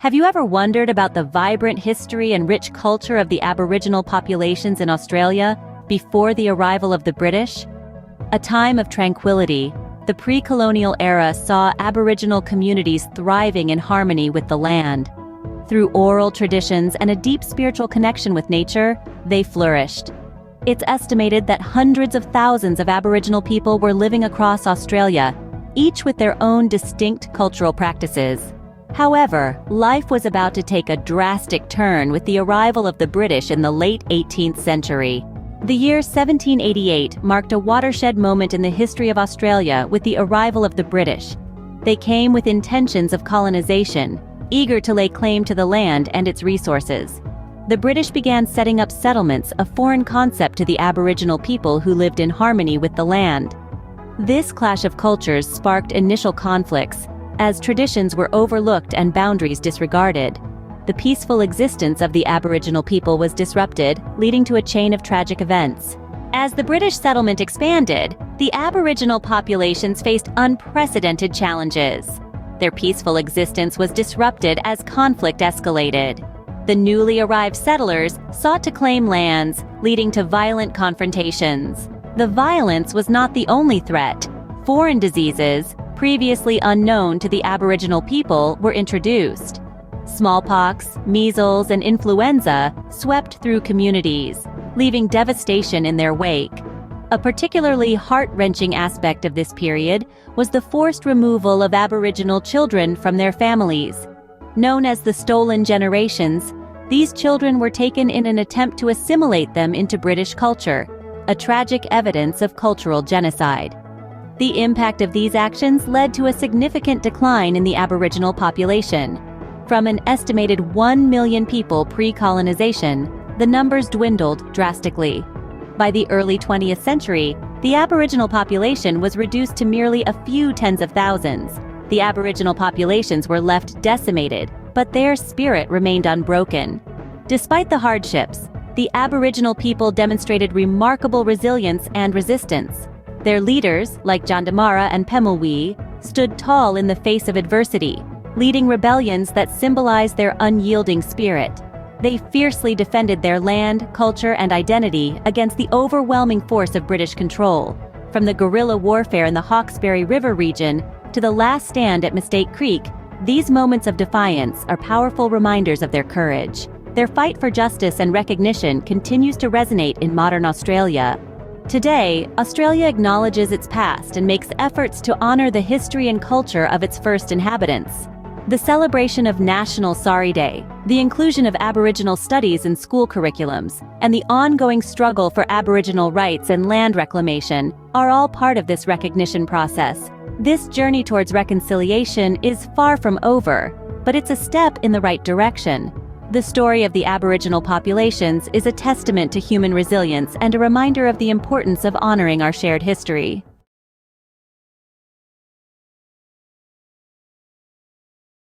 Have you ever wondered about the vibrant history and rich culture of the Aboriginal populations in Australia before the arrival of the British? A time of tranquility, the pre-colonial era saw Aboriginal communities thriving in harmony with the land. Through oral traditions and a deep spiritual connection with nature, they flourished. It's estimated that hundreds of thousands of Aboriginal people were living across Australia, each with their own distinct cultural practices. However, life was about to take a drastic turn with the arrival of the British in the late 18th century. The year 1788 marked a watershed moment in the history of Australia with the arrival of the British. They came with intentions of colonization, eager to lay claim to the land and its resources. The British began setting up settlements, a foreign concept to the Aboriginal people who lived in harmony with the land. This clash of cultures sparked initial conflicts, as traditions were overlooked and boundaries disregarded. The peaceful existence of the Aboriginal people was disrupted, leading to a chain of tragic events. As the British settlement expanded, the Aboriginal populations faced unprecedented challenges. Their peaceful existence was disrupted as conflict escalated. The newly arrived settlers sought to claim lands, leading to violent confrontations. The violence was not the only threat. Foreign diseases, previously unknown to the Aboriginal people, were introduced. Smallpox, measles, and influenza swept through communities, leaving devastation in their wake. A particularly heart-wrenching aspect of this period was the forced removal of Aboriginal children from their families. Known as the stolen generations, these children were taken in an attempt to assimilate them into British culture, a tragic evidence of cultural genocide. The impact of these actions led to a significant decline in the Aboriginal population. From an estimated 1 million people pre-colonization, the numbers dwindled drastically. By the early 20th century, the Aboriginal population was reduced to merely a few tens of thousands. The Aboriginal populations were left decimated, but their spirit remained unbroken. Despite the hardships, the Aboriginal people demonstrated remarkable resilience and resistance. Their leaders, like Jandamara and Pemulwuy, stood tall in the face of adversity, leading rebellions that symbolized their unyielding spirit. They fiercely defended their land, culture, and identity against the overwhelming force of British control. From the guerrilla warfare in the Hawkesbury River region to the last stand at Mistake Creek, these moments of defiance are powerful reminders of their courage. Their fight for justice and recognition continues to resonate in modern Australia. Today, Australia acknowledges its past and makes efforts to honor the history and culture of its first inhabitants. The celebration of National Sari Day, the inclusion of Aboriginal studies in school curriculums, and the ongoing struggle for Aboriginal rights and land reclamation are all part of this recognition process. This journey towards reconciliation is far from over, but it's a step in the right direction. The story of the Aboriginal populations is a testament to human resilience and a reminder of the importance of honoring our shared history.